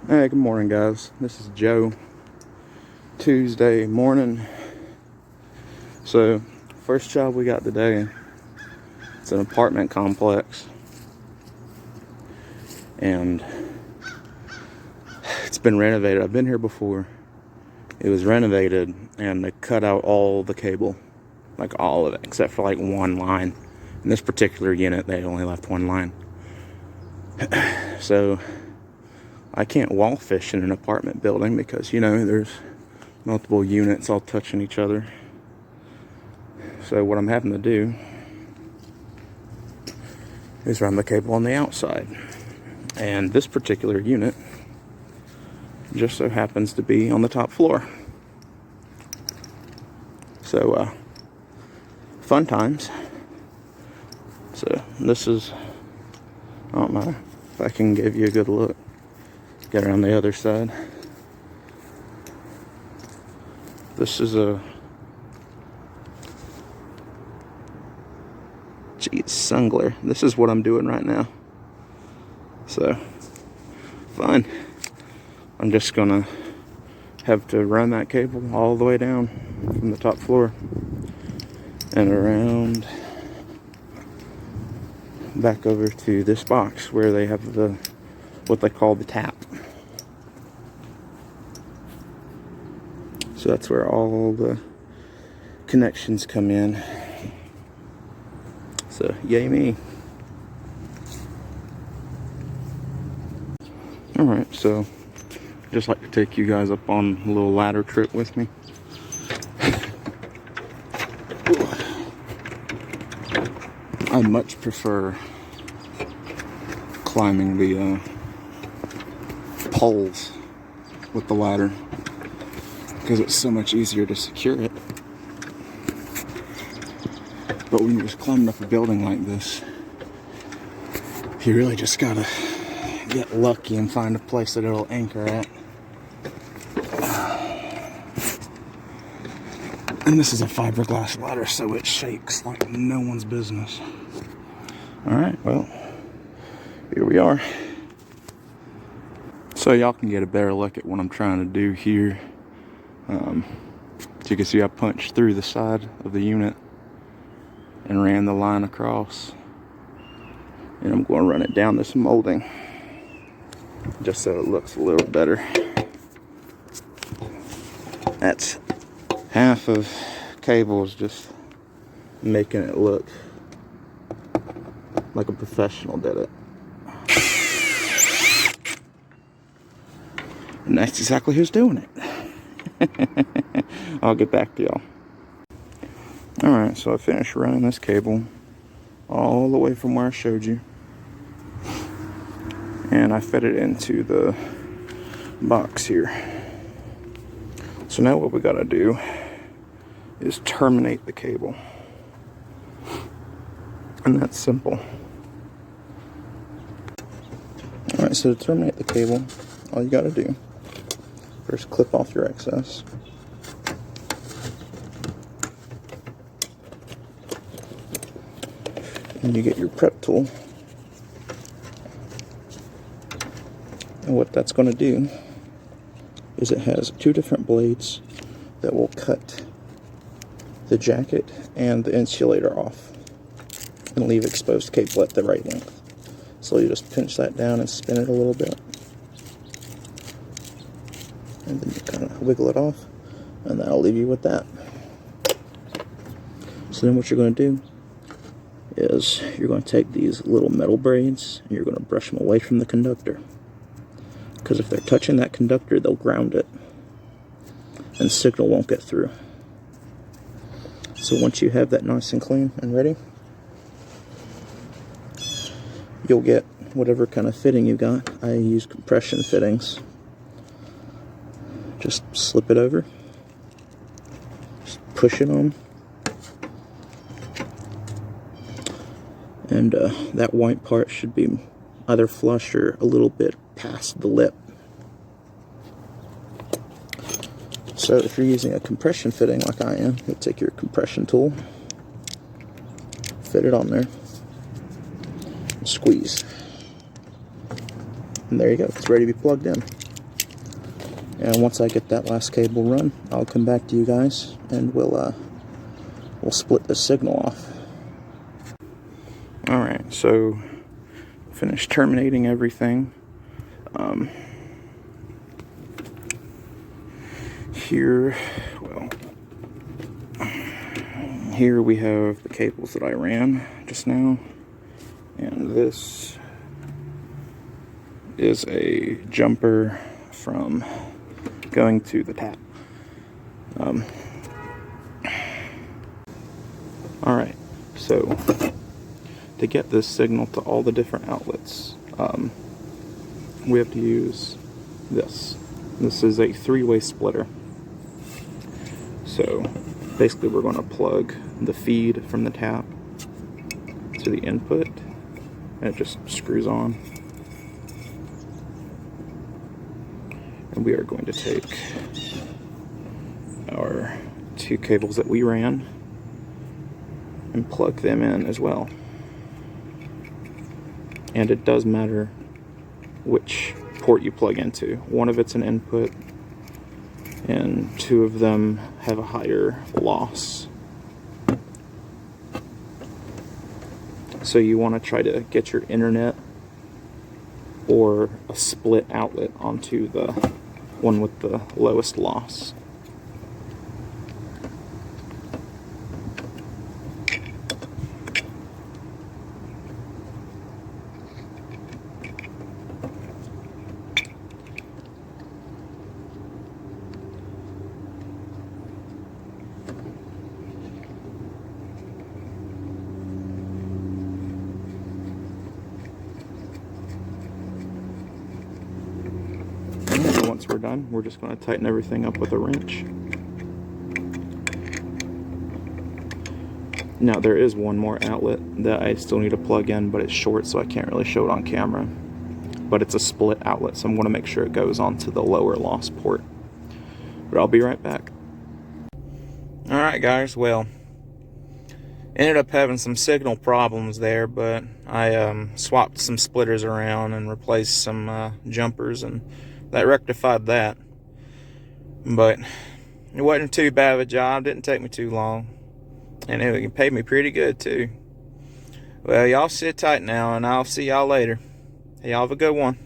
Hey, good morning, guys. This is Joe. Tuesday morning. So, first job we got today. It's an apartment complex, and it's been renovated. I've been here before. It was renovated, and they cut out all the cable, like all of it, except for like one line. In this particular unit, they only left one line. So, I can't wall fish in an apartment building because, there's multiple units all touching each other. So what I'm having to do is run the cable on the outside. And this particular unit just so happens to be on the top floor. So, fun times. So this is, I don't know if I can give you a good look. Get around the other side. This is a Sungler. This is what I'm doing right now. So, fun. I'm just gonna have to run that cable all the way down from the top floor and around back over to this box where they have what they call the tap. So that's where all the connections come in. So, yay me. Alright, so I'd just like to take you guys up on a little ladder trip with me. I much prefer climbing the poles with the ladder because it's so much easier to secure it. But when you're just climbing up a building like this, you really just gotta get lucky and find a place that it'll anchor at. And this is a fiberglass ladder, so it shakes like no one's business. Alright, well, here we are. So y'all can get a better look at what I'm trying to do here. So you can see I punched through the side of the unit and ran the line across. And I'm going to run it down this molding just so it looks a little better. That's half of cables, just making it look like a professional did it. And that's exactly who's doing it. I'll get back to y'all. Alright, so I finished running this cable all the way from where I showed you. And I fed it into the box here. So now what we gotta do is terminate the cable. And that's simple. Alright, so to terminate the cable, all you gotta do, first clip off your excess. And you get your prep tool. And what that's going to do is it has two different blades that will cut the jacket and the insulator off and leave exposed cable at the right length. So you just pinch that down and spin it a little bit. And then you kind of wiggle it off, and that'll leave you with that. So then what you're going to do is you're going to take these little metal braids and you're going to brush them away from the conductor, because if they're touching that conductor, they'll ground it and signal won't get through. So once you have that nice and clean and ready, you'll get whatever kind of fitting you got. I use compression fittings. Just slip it over, just push it on. And that white part should be either flush or a little bit past the lip. So if you're using a compression fitting like I am, you'll take your compression tool, fit it on there, and squeeze. And there you go, it's ready to be plugged in. And once I get that last cable run, I'll come back to you guys and we'll split the signal off. Alright, so finished terminating everything. Here we have the cables that I ran just now, and this is a jumper from going to the tap. Alright, so to get this signal to all the different outlets, we have to use this. This is a three-way splitter. So basically we're going to plug the feed from the tap to the input, and it just screws on. And we are going to take our two cables that we ran and plug them in as well. And it does matter which port you plug into. One of it's an input, and two of them have a higher loss. So you want to try to get your internet or a split outlet onto the one with the lowest loss. Once we're done, we're just going to tighten everything up with a wrench. Now there is one more outlet that I still need to plug in, but it's short, so I can't really show it on camera. But it's a split outlet, so I'm going to make sure it goes onto the lower loss port. But I'll be right back. Alright guys, well, ended up having some signal problems there, but I swapped some splitters around and replaced some jumpers, and that rectified that. But it wasn't too bad of a job, didn't take me too long, and it paid me pretty good too. Well, y'all sit tight now, and I'll see y'all later. Y'all have a good one.